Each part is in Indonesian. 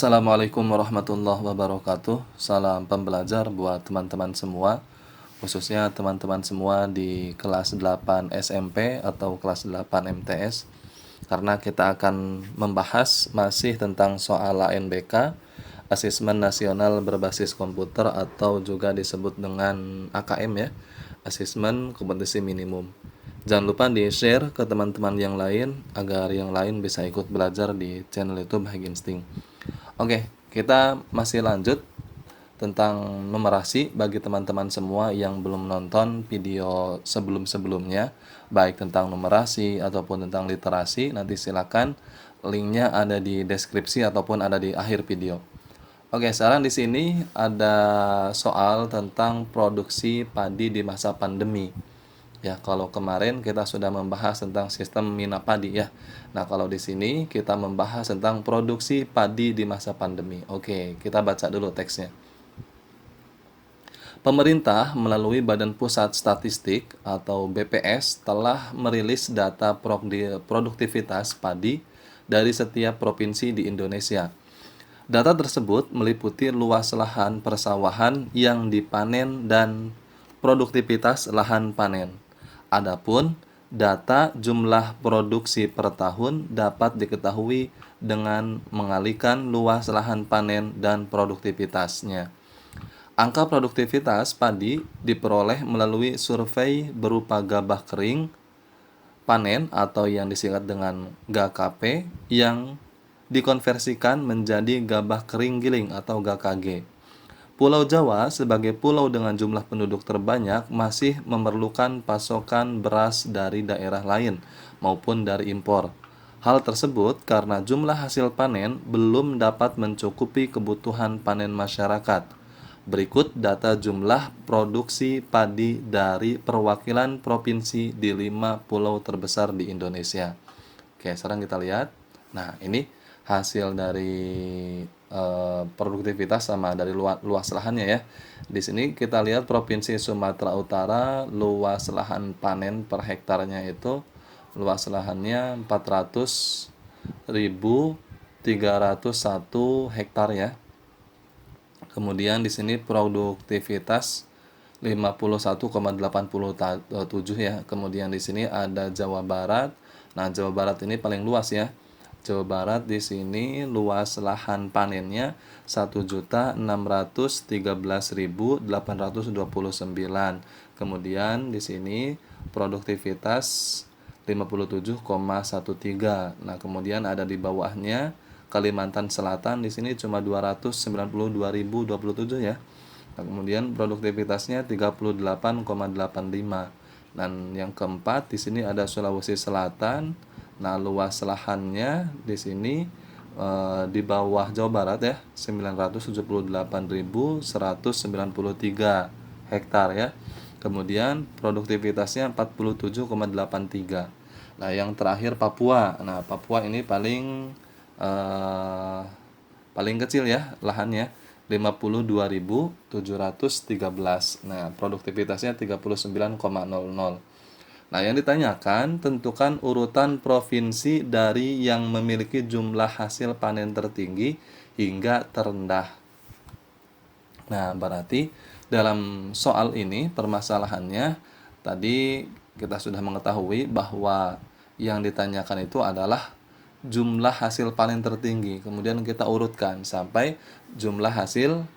Assalamualaikum warahmatullahi wabarakatuh. Salam pembelajar buat teman-teman semua, khususnya teman-teman semua di kelas 8 SMP atau kelas 8 MTS. Karena kita akan membahas masih tentang soal ANBK, Asesmen Nasional Berbasis Komputer, atau juga disebut dengan AKM ya, Asesmen Kompetisi Minimum. Jangan lupa di-share ke teman-teman yang lain agar yang lain bisa ikut belajar di channel YouTube High Instinct. Oke, kita masih lanjut tentang numerasi bagi teman-teman semua yang belum nonton video sebelum-sebelumnya, baik tentang numerasi ataupun tentang literasi. Nanti silakan linknya ada di deskripsi ataupun ada di akhir video. Oke, sekarang di sini ada soal tentang produksi padi di masa pandemi. Ya, kalau kemarin kita sudah membahas tentang sistem mina padi ya. Nah, kalau di sini kita membahas tentang produksi padi di masa pandemi. Oke, kita baca dulu teksnya. Pemerintah melalui Badan Pusat Statistik atau BPS telah merilis data produktivitas padi dari setiap provinsi di Indonesia. Data tersebut meliputi luas lahan persawahan yang dipanen dan produktivitas lahan panen. Adapun data jumlah produksi per tahun dapat diketahui dengan mengalihkan luas lahan panen dan produktivitasnya. Angka produktivitas padi diperoleh melalui survei berupa gabah kering panen atau yang disingkat dengan GKP yang dikonversikan menjadi gabah kering giling atau GKG. Pulau Jawa sebagai pulau dengan jumlah penduduk terbanyak masih memerlukan pasokan beras dari daerah lain maupun dari impor. Hal tersebut karena jumlah hasil panen belum dapat mencukupi kebutuhan panen masyarakat. Berikut data jumlah produksi padi dari perwakilan provinsi di 5 pulau terbesar di Indonesia. Oke, sekarang kita lihat. Nah, ini hasil dari produktivitas sama dari luas lahannya ya. Di sini kita lihat Provinsi Sumatera Utara, luas lahan panen per hektarnya itu luas lahannya 400.301 hektar ya. Kemudian di sini produktivitas 51,87 ya. Kemudian di sini ada Jawa Barat. Nah, Jawa Barat ini paling luas ya. Jawa Barat di sini luas lahan panennya 1.613.829. Kemudian di sini produktivitas 57,13. Nah, kemudian ada di bawahnya Kalimantan Selatan, di sini cuma 292.027 ya. Nah, kemudian produktivitasnya 38,85. Dan yang keempat di sini ada Sulawesi Selatan. Nah, luas lahannya di sini di bawah Jawa Barat ya, 978.193 hektar ya. Kemudian produktivitasnya 47,83. Nah, yang terakhir Papua. Nah, Papua ini paling kecil ya lahannya, 52.713. Nah, produktivitasnya 39,00. Nah, yang ditanyakan, tentukan urutan provinsi dari yang memiliki jumlah hasil panen tertinggi hingga terendah. Nah, berarti dalam soal ini permasalahannya tadi kita sudah mengetahui bahwa yang ditanyakan itu adalah jumlah hasil panen tertinggi. Kemudian kita urutkan sampai jumlah hasil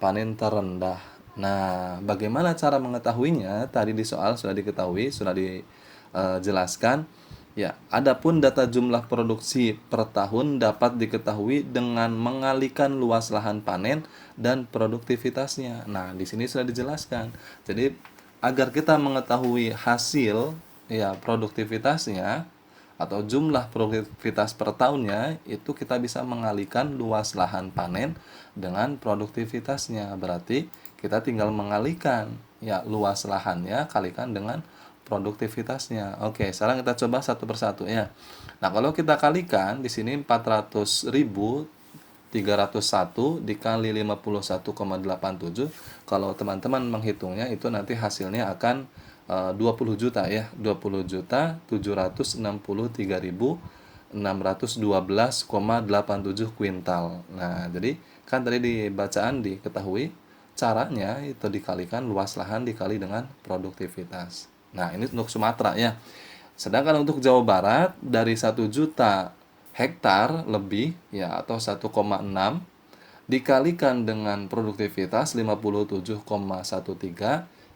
panen terendah. Nah, bagaimana cara mengetahuinya? Tadi di soal sudah diketahui, sudah dijelaskan. Ya, adapun data jumlah produksi per tahun dapat diketahui dengan mengalihkan luas lahan panen dan produktivitasnya. Nah, di sini sudah dijelaskan. Jadi, agar kita mengetahui hasil ya produktivitasnya atau jumlah produktivitas per tahunnya, itu kita bisa mengalihkan luas lahan panen dengan produktivitasnya. Berarti kita tinggal mengalihkan ya luas lahannya kalikan dengan produktivitasnya. Oke, sekarang kita coba satu persatu ya. Nah, kalau kita kalikan di sini 400.301 dikali 51,87. Kalau teman-teman menghitungnya itu nanti hasilnya akan 20 juta ya. 20.763.612,87 kuintal. Nah, jadi kan tadi di bacaan diketahui caranya itu dikalikan luas lahan dikali dengan produktivitas. Nah, ini untuk Sumatera ya. Sedangkan untuk Jawa Barat dari 1 juta hektar lebih ya atau 1,6 dikalikan dengan produktivitas 57,13,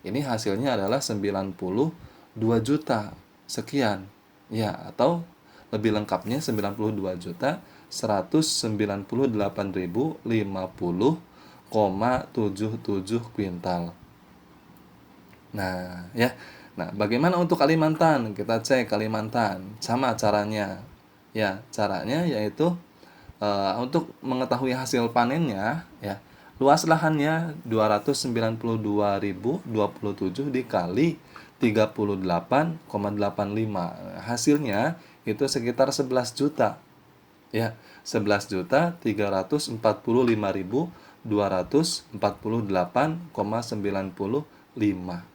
ini hasilnya adalah 92 juta sekian. Ya, atau lebih lengkapnya 92.198.050,77 kuintal. Nah, ya. Nah, bagaimana untuk Kalimantan? Kita cek Kalimantan. Sama caranya. Ya, caranya yaitu untuk mengetahui hasil panennya ya. Luas lahannya 292.027 dikali 38,85. Hasilnya itu sekitar 11 juta. Ya, 11.345.248,95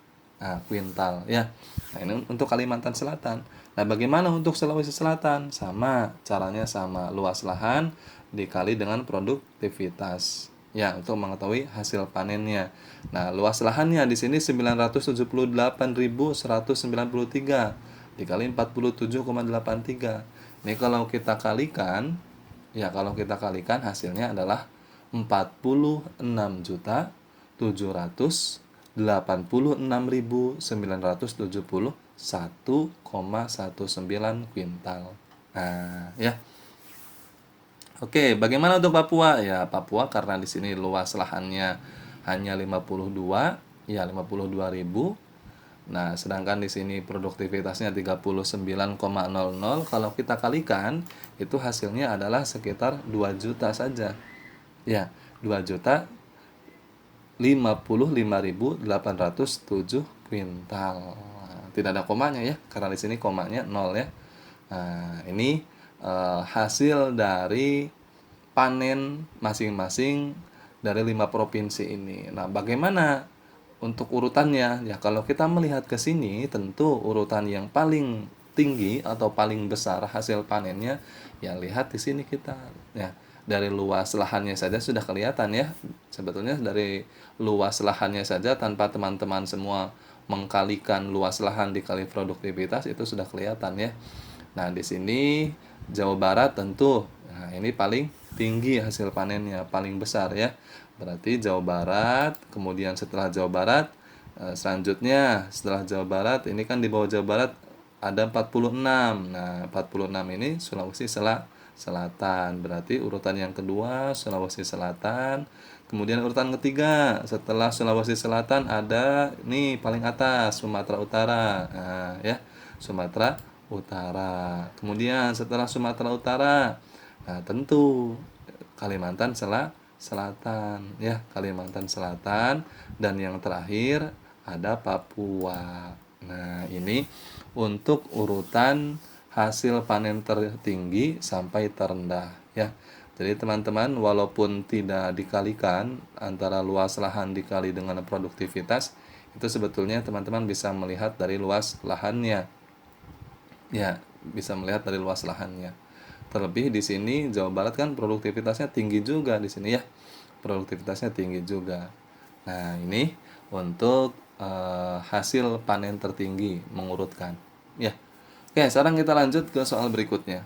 kuintal ya. Nah, ini untuk Kalimantan Selatan. Nah, bagaimana untuk Sulawesi Selatan? Sama, caranya sama, luas lahan dikali dengan produktivitas. Ya, untuk mengetahui hasil panennya. Nah, luas lahannya di sini 978.193 dikali 47,83. Ini kalau kita kalikan, ya kalau kita kalikan hasilnya adalah 46.971,19 kuintal. Nah, ya. Oke, bagaimana untuk Papua? Ya, Papua karena di sini luas lahannya hanya 52, ya 52.000. Nah, sedangkan di sini produktivitasnya 39,00. Kalau kita kalikan, itu hasilnya adalah sekitar 2 juta saja. Ya, 2.055.807 kuintal. Nah, tidak ada komanya ya, karena di sini komanya 0 ya. Nah, ini hasil dari panen masing-masing dari 5 provinsi ini. Nah, bagaimana untuk urutannya? Ya, kalau kita melihat ke sini, tentu urutan yang paling tinggi atau paling besar hasil panennya, ya lihat di sini kita. Ya, dari luas lahannya saja sudah kelihatan ya. Sebetulnya dari luas lahannya saja tanpa teman-teman semua mengkalikan luas lahan dikali produktivitas itu sudah kelihatan ya. Nah, di sini Jawa Barat tentu, nah ini paling tinggi hasil panennya, paling besar ya. Berarti Jawa Barat, kemudian setelah Jawa Barat, selanjutnya setelah Jawa Barat, ini kan di bawah Jawa Barat ada 46. Nah, 46 ini Sulawesi Selatan. Berarti urutan yang kedua Sulawesi Selatan. Kemudian urutan ketiga setelah Sulawesi Selatan ada nih paling atas Sumatera Utara. Nah, ya, Sumatera Utara. Kemudian setelah Sumatera Utara, nah tentu Kalimantan Selatan ya, Kalimantan Selatan, dan yang terakhir ada Papua. Nah, ini untuk urutan hasil panen tertinggi sampai terendah ya. Jadi teman-teman, walaupun tidak dikalikan antara luas lahan dikali dengan produktivitas, itu sebetulnya teman-teman bisa melihat dari luas lahannya. Ya, bisa melihat dari luas lahannya. Terlebih di sini Jawa Barat kan produktivitasnya tinggi juga di sini ya. Produktivitasnya tinggi juga. Nah, ini untuk hasil panen tertinggi mengurutkan. Ya. Oke, sekarang kita lanjut ke soal berikutnya.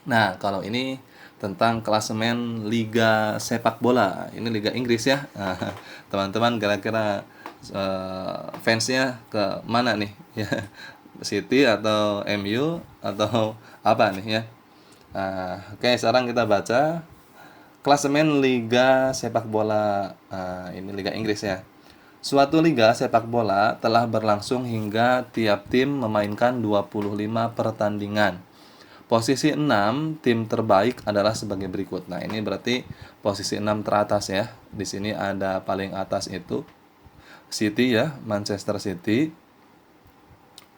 Nah, kalau ini tentang klasemen Liga Sepak Bola. Ini Liga Inggris ya. Nah, teman-teman kira-kira fansnya ke mana nih? Ya, City atau MU atau apa nih ya? Nah, oke, sekarang kita baca klasemen Liga Sepak Bola. Ini Liga Inggris ya. Suatu liga sepak bola telah berlangsung hingga tiap tim memainkan 25 pertandingan. Posisi 6 tim terbaik adalah sebagai berikut. Nah, ini berarti posisi 6 teratas ya. Di sini ada paling atas itu City ya, Manchester City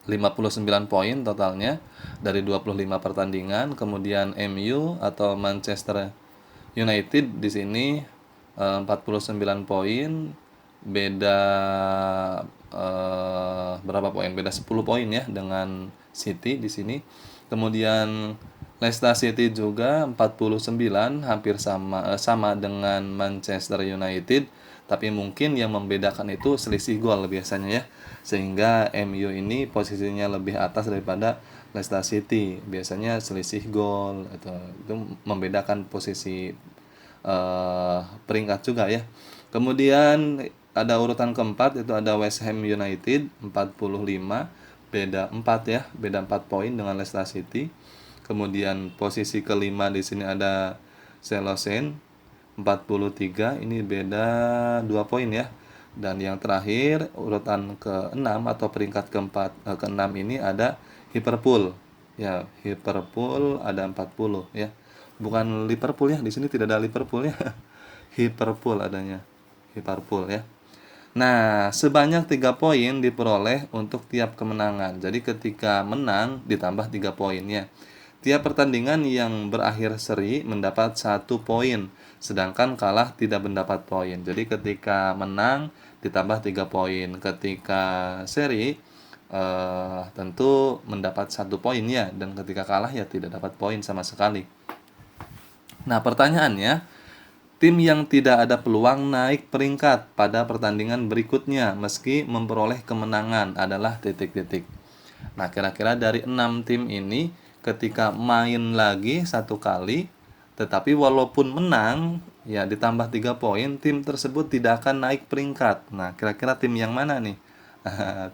59 poin totalnya dari 25 pertandingan. Kemudian MU atau Manchester United di sini 49 poin, beda berapa poin? Beda 10 poin ya dengan City di sini. Kemudian Leicester City juga 49, hampir sama dengan Manchester United, tapi mungkin yang membedakan itu selisih gol biasanya ya. Sehingga MU ini posisinya lebih atas daripada Leicester City. Biasanya selisih gol itu membedakan posisi peringkat juga ya. Kemudian ada urutan keempat, itu ada West Ham United 45, beda 4 ya, beda 4 poin dengan Leicester City. Kemudian posisi kelima di sini ada Chelsea 43, ini beda 2 poin ya. Dan yang terakhir urutan ke-6 atau peringkat ke-6 ini ada Liverpool. Ya, Liverpool ada 40 ya. Bukan Liverpool ya, di sini tidak ada Liverpool ya. Liverpool adanya. Liverpool ya. Nah, sebanyak 3 poin diperoleh untuk tiap kemenangan. Jadi ketika menang ditambah 3 poin ya. Tiap pertandingan yang berakhir seri mendapat 1 poin, sedangkan kalah tidak mendapat poin. Jadi ketika menang ditambah 3 poin, ketika seri tentu mendapat 1 poin ya, dan ketika kalah ya tidak dapat poin sama sekali. Nah, pertanyaannya, tim yang tidak ada peluang naik peringkat pada pertandingan berikutnya meski memperoleh kemenangan adalah titik-titik. Nah, kira-kira dari 6 tim ini ketika main lagi 1 kali, tetapi walaupun menang ya ditambah 3 poin, tim tersebut tidak akan naik peringkat. Nah, kira-kira tim yang mana nih?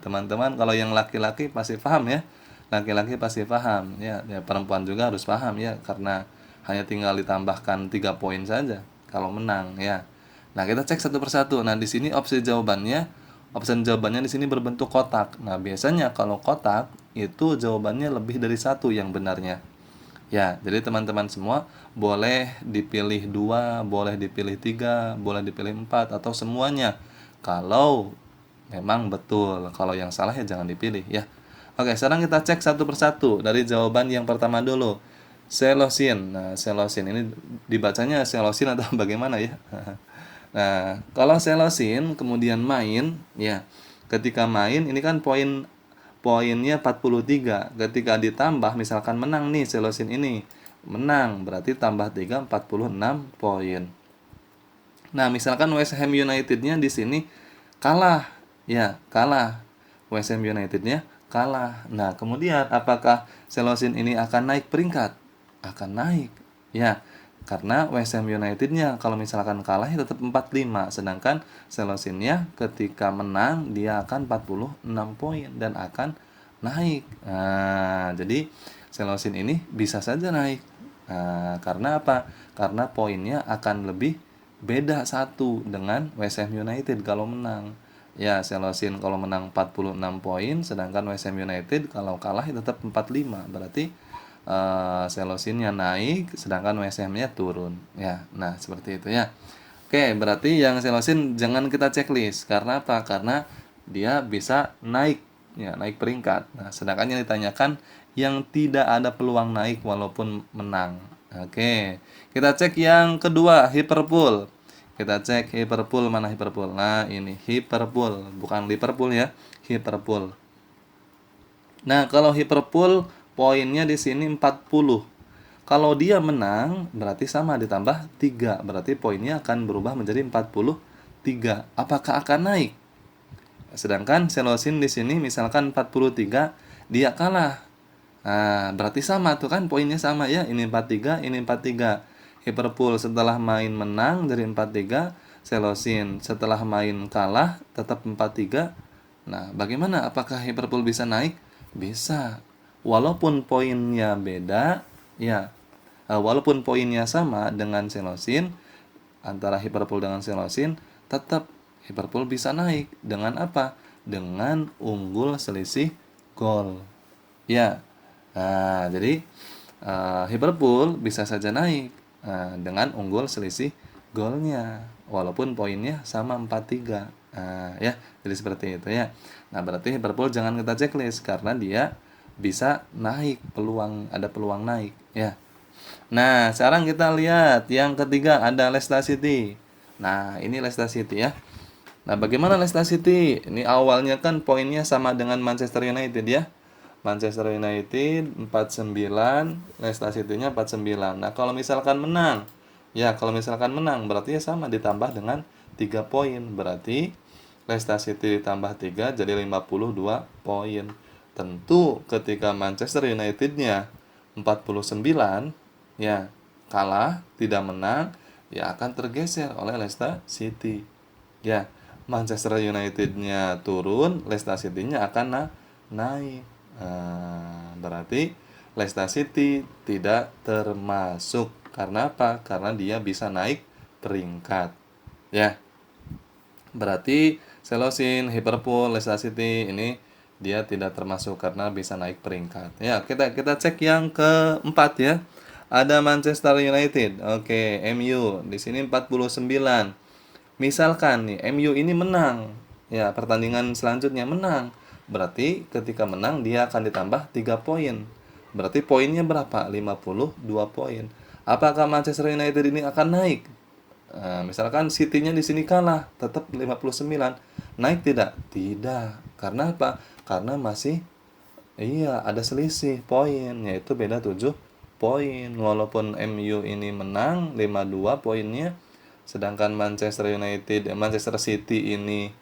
Teman-teman, kalau yang laki-laki pasti paham ya. Laki-laki pasti paham ya, perempuan juga harus paham ya, karena hanya tinggal ditambahkan 3 poin saja kalau menang ya. Nah, kita cek satu persatu. Nah, di sini opsi jawabannya di sini berbentuk kotak. Nah, biasanya kalau kotak itu jawabannya lebih dari satu yang benarnya. Ya, jadi teman-teman semua boleh dipilih 2, boleh dipilih 3, boleh dipilih 4 atau semuanya. Kalau memang betul, kalau yang salah ya jangan dipilih ya. Oke, sekarang kita cek satu persatu dari jawaban yang pertama dulu. Selosin. Nah, selosin ini dibacanya selosin atau bagaimana ya? Nah, kalau Selosin kemudian main, ya, ketika main ini kan poinnya 43. Ketika ditambah misalkan menang nih Selosin ini. Menang berarti tambah 3 46 poin. Nah, misalkan West Ham United-nya di sini kalah. Ya, kalah. West Ham United-nya kalah. Nah, kemudian apakah Selosin ini akan naik peringkat? Akan naik. Ya, karena West Ham United-nya kalau misalkan kalah ya tetap 45, sedangkan Selosin-nya ketika menang dia akan 46 poin dan akan naik. Nah, jadi Selosin ini bisa saja naik. Nah, karena apa? Karena poinnya akan lebih beda satu dengan West Ham United kalau menang. Ya, Selosin kalau menang 46 poin, sedangkan West Ham United kalau kalah ya tetap 45. Berarti Selosinnya naik, sedangkan West Ham-nya turun. Ya, nah seperti itu ya. Oke, berarti yang Selosin jangan kita checklist. Karena apa? Karena dia bisa naik, ya naik peringkat. Nah, sedangkan yang ditanyakan yang tidak ada peluang naik walaupun menang. Oke, kita cek yang kedua, Liverpool. Kita cek Liverpool, mana Liverpool? Nah, ini Liverpool, bukan Liverpool ya, Liverpool. Nah, kalau Liverpool poinnya di sini 40. Kalau dia menang berarti sama ditambah 3, berarti poinnya akan berubah menjadi 43. Apakah akan naik? Sedangkan Selosin di sini misalkan 43, dia kalah. Nah, berarti sama tuh kan poinnya sama ya. Ini 43, ini 43. Liverpool setelah main menang dari 43, Selosin setelah main kalah tetap 43. Nah, bagaimana? Apakah Liverpool bisa naik? Bisa. Walaupun poinnya beda, ya. Walaupun poinnya sama dengan Selosin, antara Liverpool dengan Selosin, tetap Liverpool bisa naik dengan apa? Dengan unggul selisih gol. Ya. Nah, jadi Liverpool bisa saja naik dengan unggul selisih golnya walaupun poinnya sama 4-3. Ya, jadi seperti itu ya. Nah, berarti Liverpool jangan kita checklist karena dia bisa naik, ada peluang naik ya. Nah, sekarang kita lihat yang ketiga ada Leicester City. Nah, ini Leicester City ya. Nah, bagaimana Leicester City? Ini awalnya kan poinnya sama dengan Manchester United ya. Manchester United 49, Leicester City-nya 49. Nah, kalau misalkan menang berarti ya sama ditambah dengan 3 poin. Berarti Leicester City ditambah 3 jadi 52 poin. Tentu ketika Manchester United-nya 49 ya kalah, tidak menang, ya akan tergeser oleh Leicester City. Ya, Manchester United-nya turun, Leicester City-nya akan naik. Berarti Leicester City tidak termasuk. Karena apa? Karena dia bisa naik peringkat. Ya, berarti Selosin, Liverpool, Leicester City ini dia tidak termasuk karena bisa naik peringkat. Ya, kita cek yang keempat ya. Ada Manchester United. Oke, MU. Di sini 49. Misalkan nih MU ini menang, ya pertandingan selanjutnya menang. Berarti ketika menang dia akan ditambah 3 poin. Berarti poinnya berapa? 52 poin. Apakah Manchester United ini akan naik? Misalkan City-nya di sini kalah, tetap 59. Naik tidak? Tidak. Karena apa? Karena masih ada selisih poin, yaitu beda 7 poin. Walaupun MU ini menang 52 poinnya, sedangkan Manchester City ini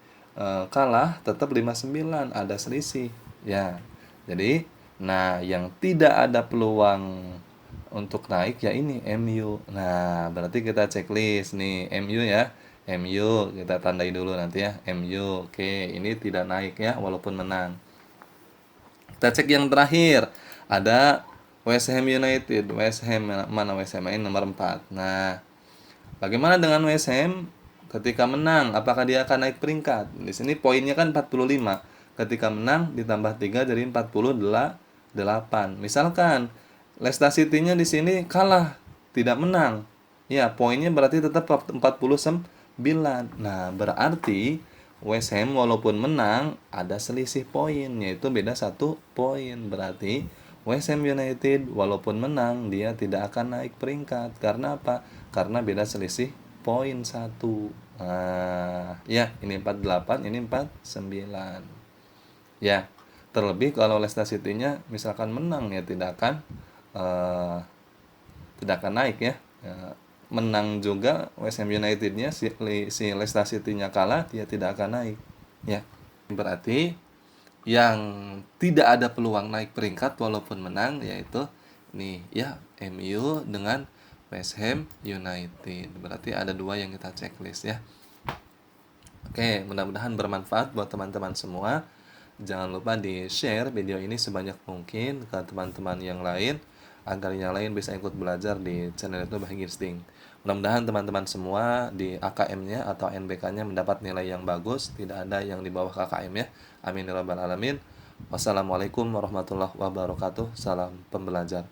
kalah tetap 59, ada selisih. Ya. Jadi, nah yang tidak ada peluang untuk naik ya ini MU. Nah, berarti kita checklist nih MU ya. MU kita tandai dulu nanti ya. MU. Oke, ini tidak naik ya walaupun menang. Kita cek yang terakhir. Ada West Ham United. West Ham mana West Ham ini nomor 4. Nah, bagaimana dengan West Ham ketika menang? Apakah dia akan naik peringkat? Di sini poinnya kan 45. Ketika menang ditambah 3 jadi 48. Misalkan Leicester City-nya di sini kalah, tidak menang. Ya, poinnya berarti tetap 49. Nah, berarti West Ham walaupun menang ada selisih poin, yaitu beda 1 poin. Berarti West Ham United walaupun menang dia tidak akan naik peringkat. Karena apa? Karena beda selisih poin 1. Nah, ya ini 48, ini 49. Ya, terlebih kalau Leicester City-nya misalkan menang ya eh, tidak akan naik ya. Menang juga West Ham United-nya si Leicester City-nya kalah dia tidak akan naik ya. Berarti yang tidak ada peluang naik peringkat walaupun menang yaitu nih ya MU dengan West Ham United. Berarti ada 2 yang kita checklist ya. Oke, mudah-mudahan bermanfaat buat teman-teman semua. Jangan lupa di-share video ini sebanyak mungkin ke teman-teman yang lain agar yang lain bisa ikut belajar di channel YouTube Bahagia Girsting. Mudah-mudahan teman-teman semua di AKM-nya atau NBK-nya mendapat nilai yang bagus, tidak ada yang di bawah KKM ya. Amin ya rabbal alamin. Wassalamualaikum warahmatullahi wabarakatuh. Salam pembelajar.